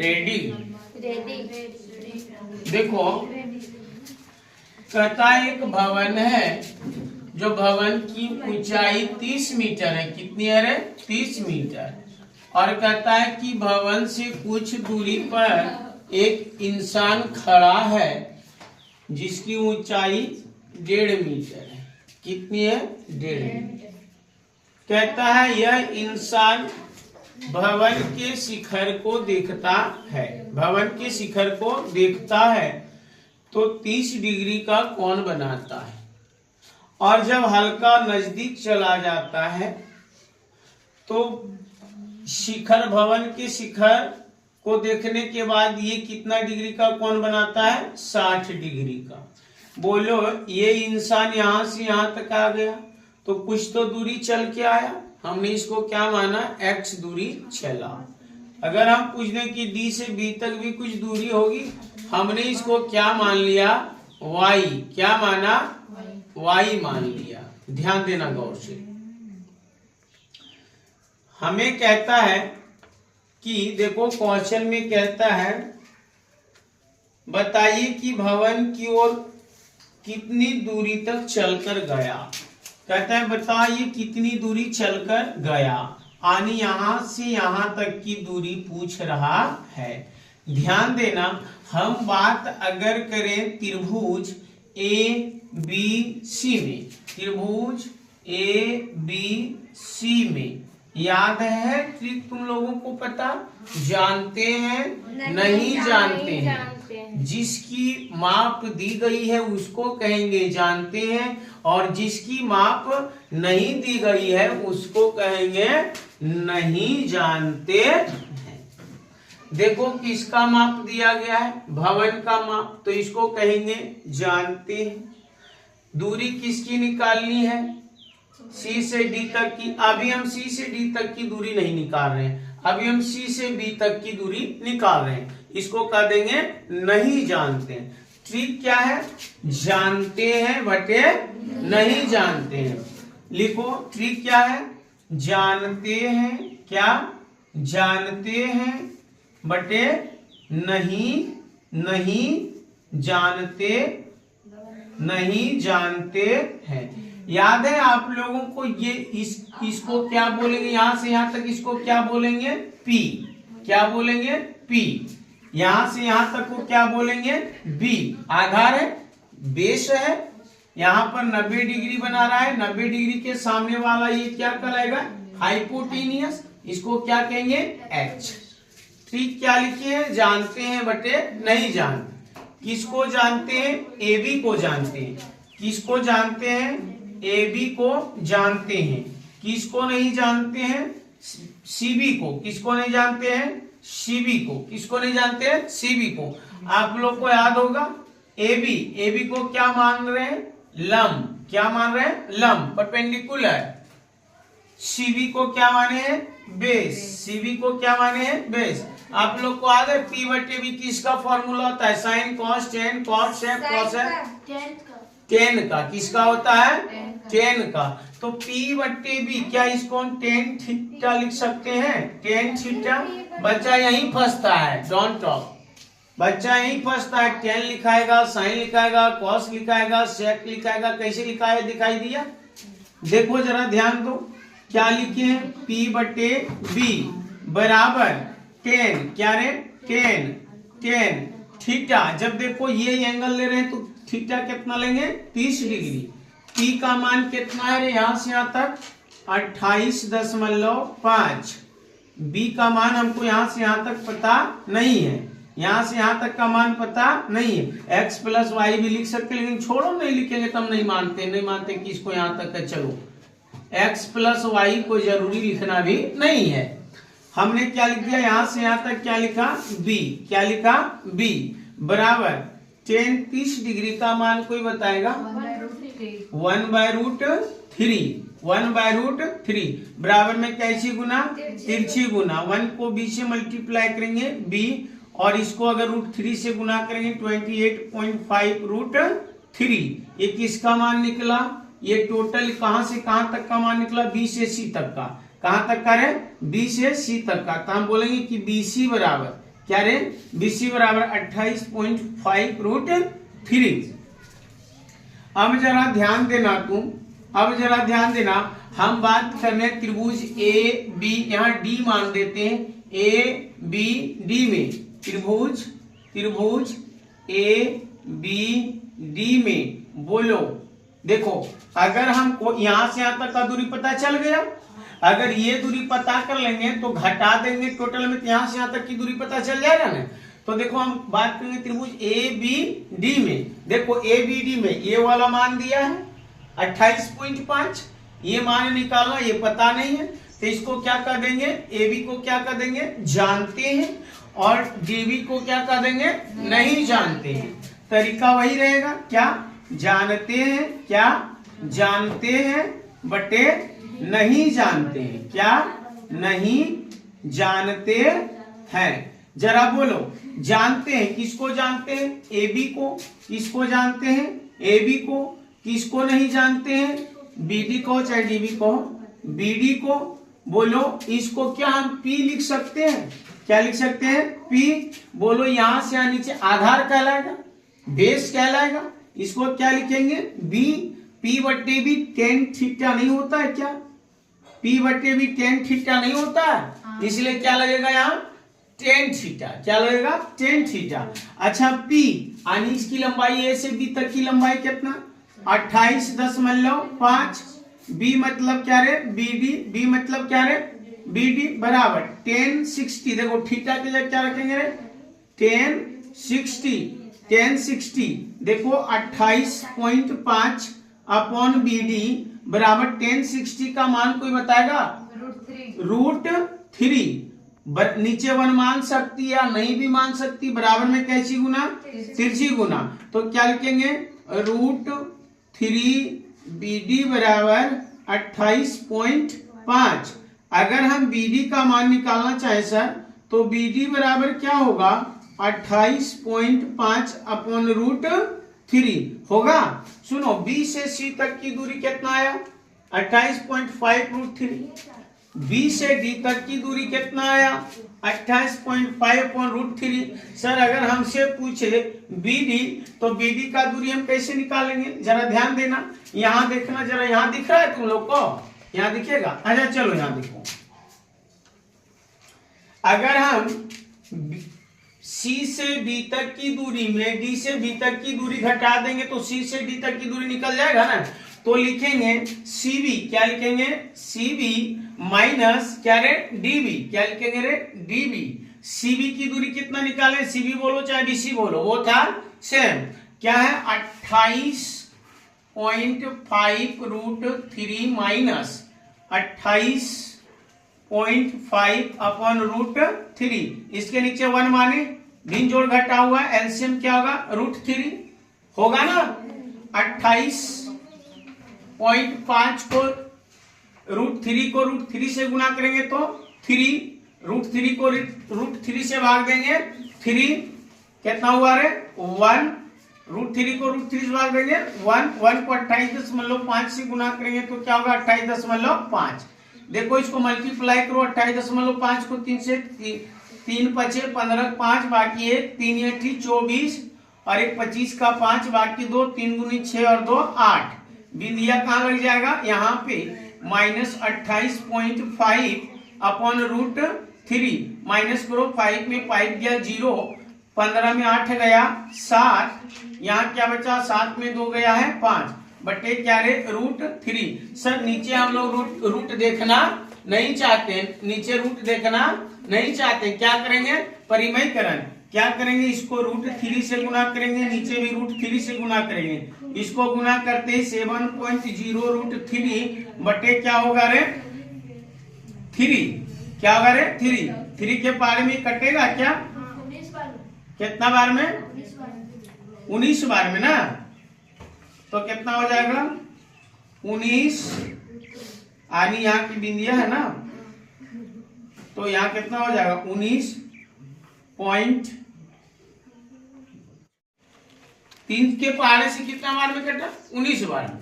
Ready. देखो कहता है एक भवन है, जो भवन की ऊंचाई 30 मीटर है। कितनी है? 30 मीटर। और कहता है कि भवन से कुछ दूरी पर एक इंसान खड़ा है जिसकी ऊंचाई 1.5 मीटर है। कितनी है? 1.5 मीटर। कहता है यह इंसान भवन के शिखर को देखता है। भवन के शिखर को देखता है तो 30 डिग्री का कोण बनाता है, और जब हल्का नजदीक चला जाता है तो शिखर, भवन के शिखर को देखने के बाद ये कितना डिग्री का कोण बनाता है? 60 डिग्री का। बोलो ये इंसान यहां से यहां तक आ गया तो कुछ तो दूरी चल के आया, हमने इसको क्या माना? x दूरी चला। अगर हम पूछ दें कि d से b तक भी कुछ दूरी होगी, हमने इसको क्या मान लिया? y। क्या माना? y मान लिया। ध्यान देना गौर से। हमें कहता है कि देखो क्वेश्चन में कहता है बताइए कि भवन की ओर कितनी दूरी तक चलकर गया। कहता है बताइए कितनी दूरी चलकर गया, यानी यहां से यहां तक की दूरी पूछ रहा है। ध्यान देना, हम बात अगर करें त्रिभुज ABC में, त्रिभुज ABC में याद है ट्रिक तुम लोगों को पता? जानते हैं? नहीं जानते हैं। जिसकी माप दी गई है उसको कहेंगे जानते हैं, और जिसकी माप नहीं दी गई है उसको कहेंगे नहीं जानते हैं। देखो किसका माप दिया गया है? भवन का माप, तो इसको कहेंगे जानते हैं। दूरी किसकी निकालनी है? C से D तक की। अभी हम C से D तक की दूरी नहीं निकाल रहे हैं, अभी हम C से B तक की दूरी निकाल रहे हैं। इसको कह देंगे नहीं जानते हैं। ट्रिक क्या है? जानते हैं बटे नहीं जानते हैं। लिखो ट्रिक क्या है? जानते हैं, क्या? जानते हैं बटे नहीं जानते, नहीं जानते हैं। याद है आप लोगों को? ये इसको क्या बोलेंगे? यहां से यहां तक इसको क्या बोलेंगे? P। क्या बोलेंगे? P। यहां से यहां तक को क्या बोलेंगे? B। आधार है, बेस है, यहां पर 90 डिग्री बना रहा है। 90 डिग्री के सामने वाला ये क्या कहलाएगा? हाइपोटेनियस। इसको क्या कहेंगे? H। ठीक क्या लिखिए? जानते हैं बटे नहीं जानते। किसको जानते हैं? AB को जानते हैं। किसको जानते हैं? AB को जानते हैं। किसको नहीं जानते हैं? CB को। किसको नहीं जानते हैं? CB को। किसको नहीं जानते हैं? CB को। आप लोग को याद होगा AB को क्या मान रहे हैं? लंब। क्या मान रहे हैं? लंब, परपेंडिकुलर। CB को क्या माने हैं? बेस। CB को क्या माने हैं? बेस। आप लोग को याद है P बटे B किसका फॉर्मूला होता है? Sine cos tan cos sec cos tan का। किसका होता है? टेन का। तो P बटे B, क्या इसको हम टेन थीटा लिख सकते हैं? Tan theta. बच्चा यही फंसता है, डोंट टॉक। बच्चा यही फंसता है, टेन लिखाएगा, साइन लिखाएगा, कॉस लिखाएगा, सेक लिखाएगा। कैसे लिखा है दिखाई दिया? देखो जरा ध्यान दो, क्या लिखे हैं? P बटे B बराबर टेन, क्या रे? Tan theta. जब देखो ये एंगल ले रहे हैं तो थीटा कितना लेंगे? 30 डिग्री। P का मान कितना है रे? यहां से यहां तक 28.5। B का मान हमको यहां से यहां तक पता नहीं है, यहां से यहां तक का मान पता नहीं है। x प्लस वाई भी लिख सकते, लेकिन छोड़ो नहीं लिखेंगे तो हम नहीं मानते कि इसको यहां तक है। चलो x प्लस वाई को जरूरी लिखना भी नहीं है। हमने क्या लिख दिया? यहां से यहां तक क्या लिखा? B। क्या लिखा? B बराबर टेन 30 डिग्री का मान कोई बताएगा? 1/√3। 1/√3 बराबर में कैसी गुना? तिरछी गुना। 1 को B से मल्टीप्लाई करेंगे B, और इसको अगर √3 से गुना करेंगे 28.5√3। ये किसका मान निकला? ये टोटल कहां से कहां तक का मान निकला? B से C तक का। कहां तक का है? B से C तक का। तो हम बोलेंगे कि BC बराबर क्या रे, BC बराबर 28.5 रूट 3। अब जरा ध्यान देना तुम, अब जरा ध्यान देना, हम बात करने त्रिभुज ए बी, यहाँ डी मान देते हैं, ए बी डी में त्रिभुज ए बी डी में बोलो। देखो अगर हमको यहां से यहां तक का दूरी पता चल गया, अगर ये दूरी पता कर लेंगे तो घटा देंगे टोटल में, यहां से यहां तक की दूरी पता चल जाएगा ना। तो देखो हम बात करेंगे त्रिभुज ए बी डी में। देखो ए बी डी में ये वाला मान दिया है 28.5, ये मान निकालना, ये पता नहीं है तो इसको क्या कर देंगे, ए बी को क्या कर देंगे, जानते हैं, और डीबी को क्या कर देंगे, नहीं जानते हैं। तरीका वही रहेगा, क्या जानते हैं, क्या जानते हैं बटे नहीं जानते हैं, क्या नहीं जानते हैं। जरा बोलो, जानते हैं किसको जानते हैं, ए बी को। किसको जानते हैं, ए बी को। किसको नहीं जानते हैं, बी डी को चाहे डी बी को, बी डी को। बोलो इसको क्या हम P लिख सकते हैं, क्या लिख सकते हैं, P। बोलो यहां से यहां नीचे आधार कहलाएगा, बेस कहलाएगा, इसको क्या लिखेंगे, B। P बट्टे भी tan थीटा नहीं होता है क्या, P बट्टे भी tan थीटा नहीं होता है, इसलिए क्या लगेगा यहाँ tan थीटा, क्या लगेगा tan थीटा। अच्छा P यानी इसकी लंबाई A से B तक की लंबाई कितना, 28.5। B मतलब क्या रे, BD, B मतलब क्या रे, BD बराबर tan 60। देखो थीटा के जगह क्या रखेंगे रे, tan 60। देखो 28.5 अपॉन BD बराबर tan 60 का मान कोई बताएगा, √3। नीचे 1 मान सकती या नहीं भी मान सकती, बराबर में कैसी गुना, तिरछी गुना। तो क्या लिखेंगे, √3 BD बराबर 28.5। अगर हम BD का मान निकालना चाहे सर, तो BD बराबर क्या होगा, 28.5 अपॉन √3 होगा। सुनो B से C तक की दूरी कितना आया, 28.5 √3। B से D तक की दूरी कितना आया, 28.5 अपॉन √3। सर अगर हमसे पूछे BD, तो BD का दूरी हम कैसे निकालेंगे, जरा ध्यान देना, यहाँ देखना, जरा यहाँ दिख रहा है तुम लोग को, यहाँ दिखेगा। अच्छा चलो यहाँ देखो, अगर हम C से D तक की दूरी में D से B तक की दूरी घटा देंगे तो C से D तक की दूरी निकल जाएगा ना। तो लिखेंगे CB, क्या लिखेंगे, CB माइनस क्या रे, DB, क्या लिखेंगे रे, DB। CB की दूरी कितना निकालें, CB बोलो चाहे BC बोलो, वो था सेम, क्या है 28.5 √3 माइनस 28.5 अपॉन √3। इसके नीचे 1 माने, भिन्न जोड़ घटा हुआ, एलसीएम क्या होगा, √3 होगा ना। 28.5 को √3 से गुना करेंगे तो 3, √3 को √3 से भाग देंगे 3, कितना हुआ रे 1, √3 को √3 से भाग देंगे 1 को 28.5 से गुना करेंगे तो क्या होगा 28.5। देखो इसको मल्टीप्लाई करो, 28.5 को 3 से 3 5 15 5 बाकी 1 3 8 24 और 1 25 का 5 बाकी 2 3 दूनी 6 और 2 8। बिंदिया कहाँ लग जाएगा, यहाँ पे माइनस 28.5 अपॉन √3 माइनस करो, 5 में 5 गया 0, 15 में 8 गया 7, यहाँ क्या बचा 7 में 2 गया है 5 बटे क्या रे √3। सर नीचे हम लोग रूट देखना नहीं चाहते, नीचे रूट देखना नहीं चाहते, क्या करेंगे परिमयकरण, क्या करेंगे इसको √3 से गुना करेंगे, नीचे भी √3 से गुना करेंगे, इसको गुना करते 7.0 √3 बटे क्या होगा रे 3, क्या होगा रे 3 के पारे में कटेगा क्या, कितना बार में 19 बार में ना, तो कितना हो जाएगा 19, यानी यहाँ की बिंदिया है ना, तो यहाँ कितना हो जाएगा 19.3 के पहाड़े से कितना बार में कटा 19 बार में,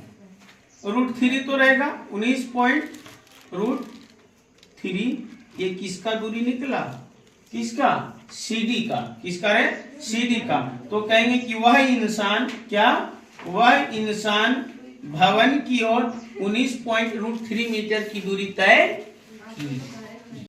√3 तो रहेगा 19.√3। ये किसका दूरी निकला, किसका? सीडी का। किसका रे? सीडी का। तो कहेंगे कि वह इंसान क्या? वह इंसान भवन की ओर 19.3 मीटर की दूरी तय की।